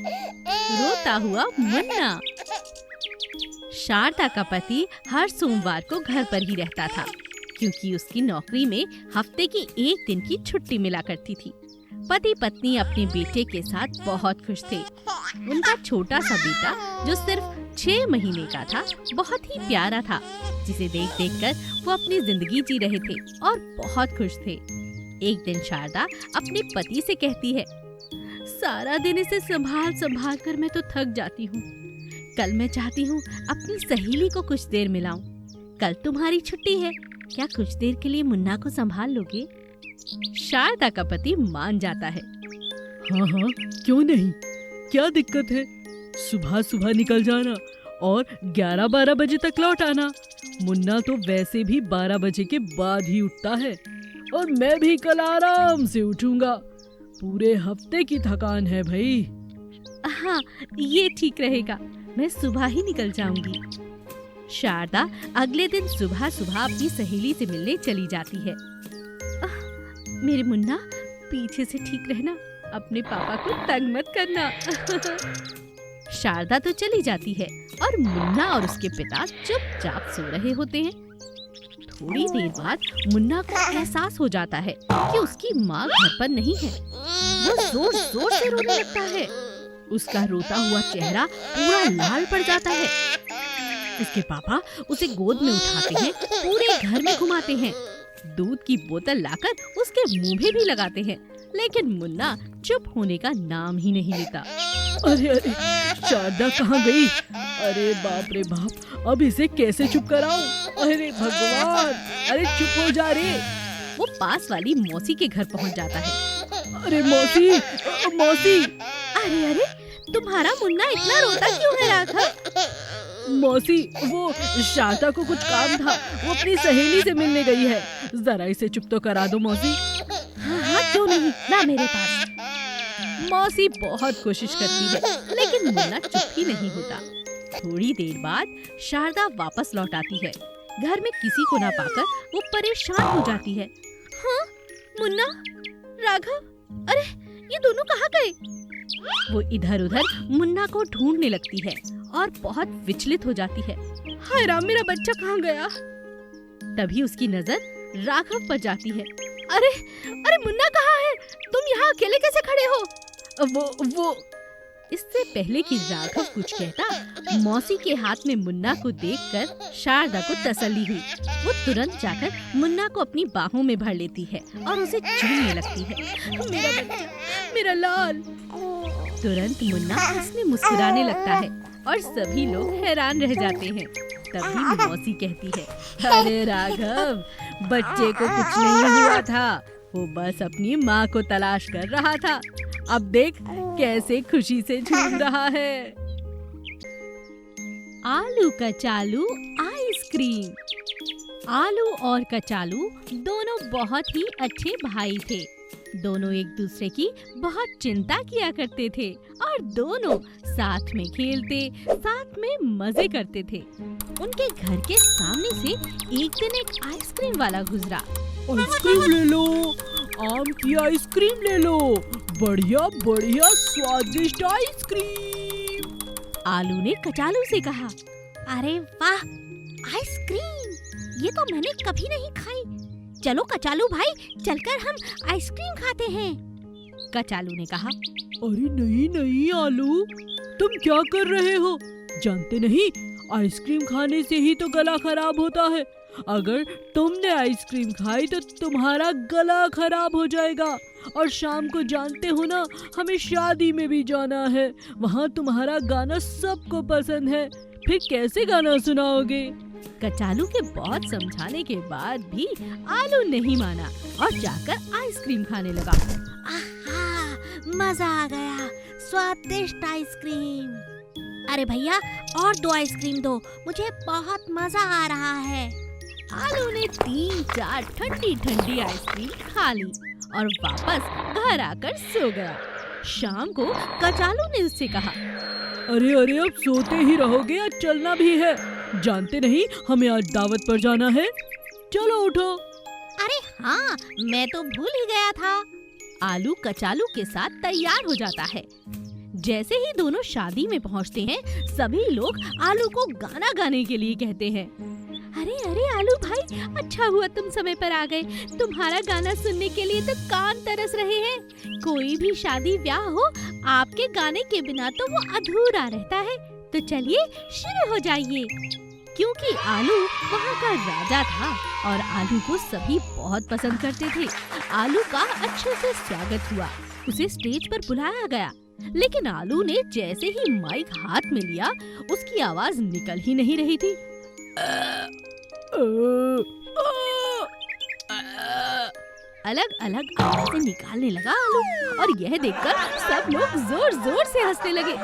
रोता हुआ मुन्ना। शारदा का पति हर सोमवार को घर पर ही रहता था, क्योंकि उसकी नौकरी में हफ्ते की एक दिन की छुट्टी मिला करती थी। पति पत्नी अपने बेटे के साथ बहुत खुश थे। उनका छोटा सा बेटा, जो सिर्फ 6 महीने का था, बहुत ही प्यारा था, जिसे देख देख कर वो अपनी जिंदगी जी रहे थे और बहुत खुश थे। एक दिन शारदा अपने पति से कहती है, सारा दिन इसे संभाल संभाल कर मैं तो थक जाती हूँ। कल मैं चाहती हूँ अपनी सहेली को कुछ देर मिलाऊं। कल तुम्हारी छुट्टी है, क्या कुछ देर के लिए मुन्ना को संभाल लोगे? शारदा का पति मान जाता है। हाँ हाँ, क्यों नहीं, क्या दिक्कत है। सुबह सुबह निकल जाना और 11-12 बजे तक लौट आना। मुन्ना तो वैसे भी 12 बजे के बाद ही उठता है और मैं भी कल आराम से उठूंगा। पूरे हफ्ते की थकान है भाई। हाँ, ये ठीक रहेगा, मैं सुबह ही निकल जाऊंगी। शारदा अगले दिन सुबह सुबह अपनी सहेली से मिलने चली जाती है। मेरे मुन्ना, पीछे से ठीक रहना, अपने पापा को तंग मत करना। शारदा तो चली जाती है और मुन्ना और उसके पिता चुपचाप सो रहे होते हैं। थोड़ी देर बाद मुन्ना को एहसास हो जाता है कि उसकी माँ घर पर नहीं है। वो जोर जोर से रोने लगता है। उसका रोता हुआ चेहरा पूरा लाल पड़ जाता है। उसके पापा उसे गोद में उठाते हैं, पूरे घर में घुमाते हैं, दूध की बोतल लाकर उसके मुंह में भी लगाते हैं, लेकिन मुन्ना चुप होने का नाम ही नहीं लेता। अरे अरे, शारदा कहाँ गई? अरे बाप रे बाप, अब इसे कैसे चुप कराऊं? अरे भगवान, अरे चुप हो जा रे। वो पास वाली मौसी के घर पहुंच जाता है। अरे मौसी, मौसी। अरे अरे, तुम्हारा मुन्ना इतना रोता क्यों है राघव? मौसी, वो शारदा को कुछ काम था, वो अपनी सहेली से मिलने गई है। जरा इसे चुप तो करा दो मौसी। हाँ हाँ, क्यों नहीं, ला मेरे पास। मौसी बहुत कोशिश करती है, लेकिन मुन्ना चुप ही नहीं होता। थोड़ी देर बाद शारदा वापस लौट आती है। घर में किसी को ना पाकर वो परेशान हो जाती है। हाँ, मुन्ना, राघव, अरे ये दोनों कहाँ गए? वो इधर उधर मुन्ना को ढूंढने लगती है और बहुत विचलित हो जाती है। हाय राम, मेरा बच्चा कहाँ गया? तभी उसकी नजर राघव पर जाती है। अरे अरे, मुन्ना कहाँ है? तुम यहाँ अकेले कैसे खड़े हो? वो इससे पहले कि राघव कुछ कहता, मौसी के हाथ में मुन्ना को देखकर शारदा को तसल्ली हुई। वो तुरंत जाकर मुन्ना को अपनी बाहों में भर लेती है और उसे चूमने लगती है। मेरा बच्चा, मेरा लाल। तुरंत मुन्ना हंसने मुस्कुराने लगता है और सभी लोग हैरान रह जाते हैं। तभी मौसी कहती है, अरे राघव, बच्चे को कुछ नहीं हुआ था, वो बस अपनी माँ को तलाश कर रहा था। अब देख कैसे खुशी से झूम रहा है। आलू कचालू आइसक्रीम। आलू और कचालू दोनों बहुत ही अच्छे भाई थे। दोनों एक दूसरे की बहुत चिंता किया करते थे और दोनों साथ में खेलते, साथ में मजे करते थे। उनके घर के सामने से एक दिन एक आइसक्रीम वाला गुजरा। आइसक्रीम ले लो, आम की आइसक्रीम ले लो, बढ़िया बढ़िया स्वादिष्ट आइसक्रीम। आलू ने कचालू से कहा, अरे वाह, आइसक्रीम, ये तो मैंने कभी नहीं खाई। चलो कचालू भाई, चलकर हम आइसक्रीम खाते हैं। कचालू ने कहा, अरे नहीं नहीं आलू, तुम क्या कर रहे हो? जानते नहीं, आइसक्रीम खाने से ही तो गला खराब होता है। अगर तुमने आइसक्रीम खाई तो तुम्हारा गला खराब हो जाएगा। और शाम को जानते हो ना, हमें शादी में भी जाना है, वहाँ तुम्हारा गाना सबको पसंद है, फिर कैसे गाना सुनाओगे? कचालू के बहुत समझाने के बाद भी आलू नहीं माना और जाकर आइसक्रीम खाने लगा। आहा, मजा आ गया, स्वादिष्ट आइसक्रीम। अरे भैया, और 2 आइसक्रीम दो, मुझे बहुत मजा आ रहा है। आलू ने 3-4 ठंडी ठंडी आइसक्रीम खा ली और वापस घर आकर सो गया। शाम को कचालू ने उससे कहा, अरे अरे, अब सोते ही रहोगे या चलना भी है? जानते नहीं, हमें आज दावत पर जाना है, चलो उठो। अरे हाँ, मैं तो भूल ही गया था। आलू कचालू के साथ तैयार हो जाता है। जैसे ही दोनों शादी में पहुंचते हैं, सभी लोग आलू को गाना गाने के लिए कहते हैं। अरे अरे आलू भाई, अच्छा हुआ तुम समय पर आ गए। तुम्हारा गाना सुनने के लिए तो कान तरस रहे हैं। कोई भी शादी ब्याह हो, आपके गाने के बिना तो वो अधूरा रहता है। तो चलिए शुरू हो जाइए। क्योंकि आलू वहाँ का राजा था और आलू को सभी बहुत पसंद करते थे। आलू का अच्छे से स्वागत हुआ। उसे स्टेज पर बुलाया गया, लेकिन आलू ने जैसे ही माइक हाथ में लिया, उसकी आवाज निकल ही नहीं रही थी। अलग अलग आवाजें निकालने लगा आलू, और यह देखकर सब लोग जोर जोर से हंसने लगे।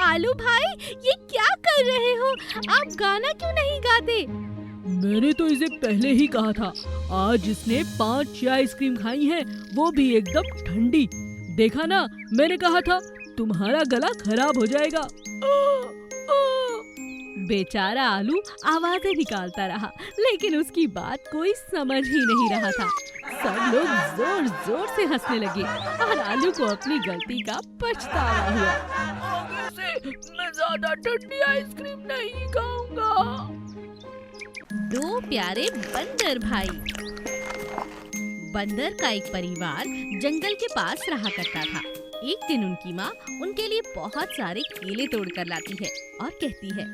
आलू भाई, ये क्या कर रहे हो? आप गाना क्यों नहीं गाते? मैंने तो इसे पहले ही कहा था। आज इसने 5-6 आइसक्रीम खाई हैं, वो भी एकदम ठंडी। देखा ना, मैंने कहा था तुम्हारा गला खराब हो जाएगा। बेचारा आलू आवाजें निकालता रहा, लेकिन उसकी बात कोई समझ ही नहीं रहा था। सब लोग जोर जोर से हंसने लगे और आलू को अपनी गलती का पछतावा हुआ। आगे से मैं ज्यादा ठंडी आइसक्रीम नहीं खाऊंगा। दो प्यारे बंदर भाई। बंदर का एक परिवार जंगल के पास रहा करता था। एक दिन उनकी माँ उनके लिए बहुत सारे केले तोड़कर लाती है और कहती है,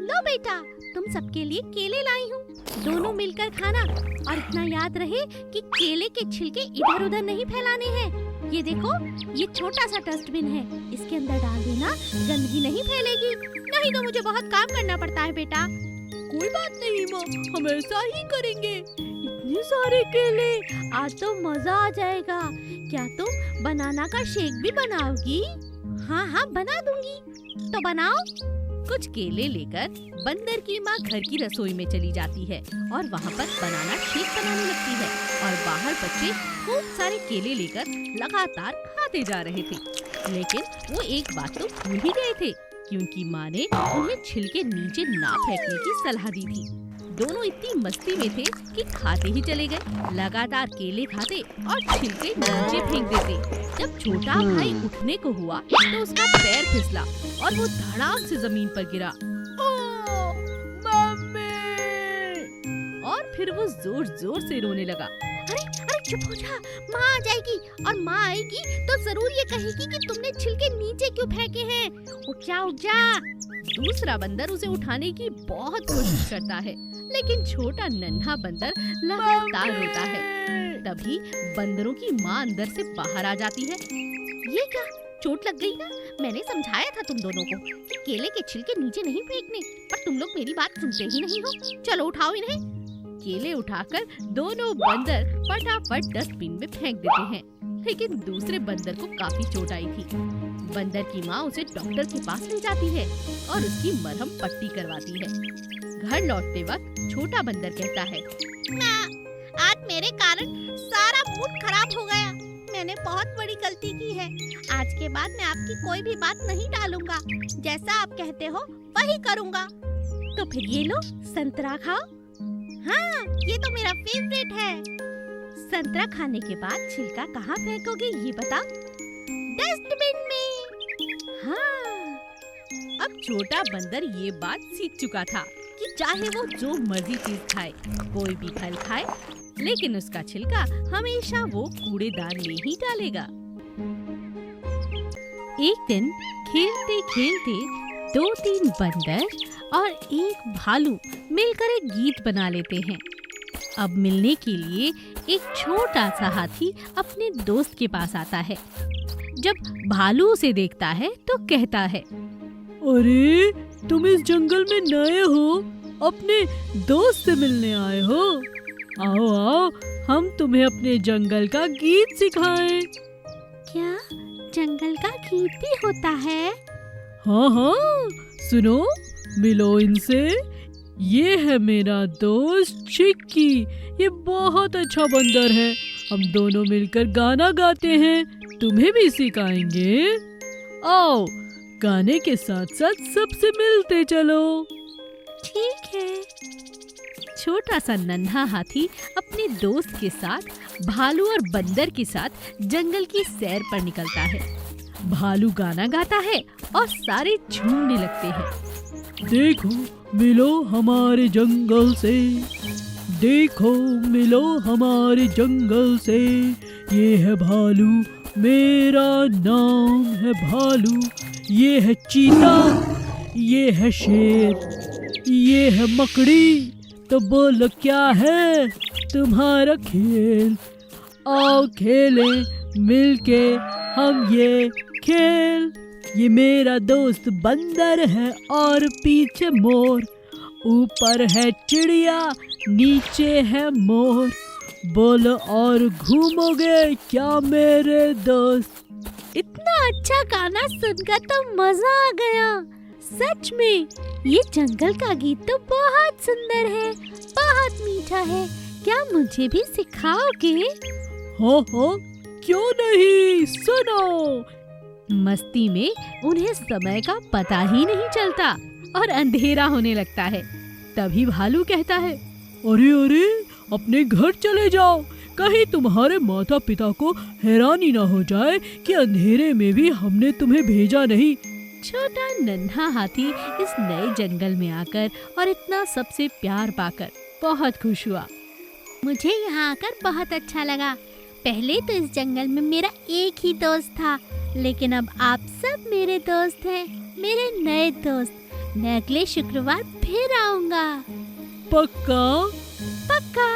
लो बेटा, तुम सबके लिए केले लाई हूँ, दोनों मिलकर खाना। और इतना याद रहे कि केले के छिलके इधर उधर नहीं फैलाने हैं। ये देखो, ये छोटा सा डस्टबिन है, इसके अंदर डाल देना, गंदगी नहीं फैलेगी। नहीं तो मुझे बहुत काम करना पड़ता है बेटा। कोई बात नहीं माँ, हम ऐसा ही करेंगे। इतने सारे केले, आज तो मजा आ जाएगा। क्या तुम बनाना का शेक भी बनाओगी? हाँ हाँ बना दूंगी। तो बनाओ। कुछ केले लेकर बंदर की माँ घर की रसोई में चली जाती है और वहाँ पर बनाना शेक बनाने लगती है। और बाहर बच्चे खूब सारे केले लेकर लगातार खाते जा रहे थे। लेकिन वो एक बात तो भूल ही गए थे, क्योंकि माँ ने उन्हें छिलके नीचे ना फेंकने की सलाह दी थी। दोनों इतनी मस्ती में थे कि खाते ही चले गए, लगातार केले खाते और छिलके नीचे फेंक देते। जब छोटा भाई उठने को हुआ तो उसका पैर फिसला और वो धड़ाम से जमीन पर गिरा। ओह, मम्मी! और फिर वो जोर जोर से रोने लगा। अरे अरे चुप हो जा, माँ आ जाएगी, और माँ आएगी तो जरूर ये कहेगी कि तुमने छिलके नीचे क्यों फेंके हैं। उठ जा उठ जा। दूसरा बंदर उसे उठाने की बहुत कोशिश करता है, लेकिन छोटा नन्हा बंदर लगातार रोता है। तभी बंदरों की माँ अंदर से बाहर आ जाती है। ये क्या, चोट लग गई ना? मैंने समझाया था तुम दोनों को कि केले के छिलके नीचे नहीं फेंकने, पर तुम लोग मेरी बात सुनते ही नहीं हो। चलो उठाओ इन्हें। केले उठाकर दोनों बंदर फटाफट डस्टबिन में फेंक देते हैं, लेकिन दूसरे बंदर को काफी चोट आई थी। बंदर की माँ उसे डॉक्टर के पास ले जाती है और उसकी मरहम पट्टी करवाती है। घर लौटते वक्त छोटा बंदर कहता है, माँ, आज मेरे कारण सारा मूड खराब हो गया। मैंने बहुत बड़ी गलती की है। आज के बाद मैं आपकी कोई भी बात नहीं टालूंगा। जैसा आप कहते हो वही करूँगा। तो फिर ये लो, संतरा खाओ। हाँ, ये तो मेरा फेवरेट है। संतरा खाने के बाद छिलका कहाँ फेंकोगे ये बताओ? डस्टबिन में। हाँ, अब छोटा बंदर ये बात सीख चुका था कि चाहे वो जो मर्जी चीज खाए, कोई भी फल खाए, लेकिन उसका छिलका हमेशा वो कूड़ेदान में ही डालेगा। एक दिन खेलते खेलते 2-3 बंदर और एक भालू मिलकर एक गीत बना लेते हैं। अब मिलने के लिए एक छोटा सा हाथी अपने दोस्त के पास आता है। जब भालू उसे देखता है तो कहता है, अरे तुम इस जंगल में नए हो, अपने दोस्त से मिलने आए हो? आओ आओ, हम तुम्हें अपने जंगल का गीत सिखाएं। क्या जंगल का गीत भी होता है? हाँ हाँ, सुनो, मिलो इनसे। ये है मेरा दोस्त चिक्की, ये बहुत अच्छा बंदर है। हम दोनों मिलकर गाना गाते हैं, तुम्हें भी सिखाएंगे। आओ, गाने के साथ साथ सबसे मिलते चलो। ठीक है। छोटा सा नन्हा हाथी अपने दोस्त के साथ भालू और बंदर के साथ जंगल की सैर पर निकलता है। भालू गाना गाता है और सारे झूमने लगते हैं। देखो मिलो हमारे जंगल से, देखो मिलो हमारे जंगल से, ये है भालू मेरा नाम है भालू, ये है चीता, ये है शेर, ये है मकड़ी, तो बोलो क्या है तुम्हारा खेल। आओ खेलें मिलके हम ये खेल। ये मेरा दोस्त बंदर है और पीछे मोर, ऊपर है चिड़िया नीचे है मोर, बोलो और घूमोगे क्या मेरे दोस्त। इतना अच्छा गाना सुनकर तो मजा आ गया। सच में ये जंगल का गीत तो बहुत सुंदर है, बहुत मीठा है। क्या मुझे भी सिखाओगे? हाँ हाँ क्यों नहीं, सुनो। मस्ती में उन्हें समय का पता ही नहीं चलता और अंधेरा होने लगता है। तभी भालू कहता है, अरे अरे अपने घर चले जाओ, कहीं तुम्हारे माता पिता को हैरानी ना हो जाए कि अंधेरे में भी हमने तुम्हें भेजा नहीं। छोटा नन्हा हाथी इस नए जंगल में आकर और इतना सबसे प्यार पाकर बहुत खुश हुआ। मुझे यहाँ आकर बहुत अच्छा लगा। पहले तो इस जंगल में मेरा एक ही दोस्त था, लेकिन अब आप सब मेरे दोस्त हैं, मेरे नए दोस्त। मैं अगले शुक्रवार फिर आऊँगा। पक्का? पक्का।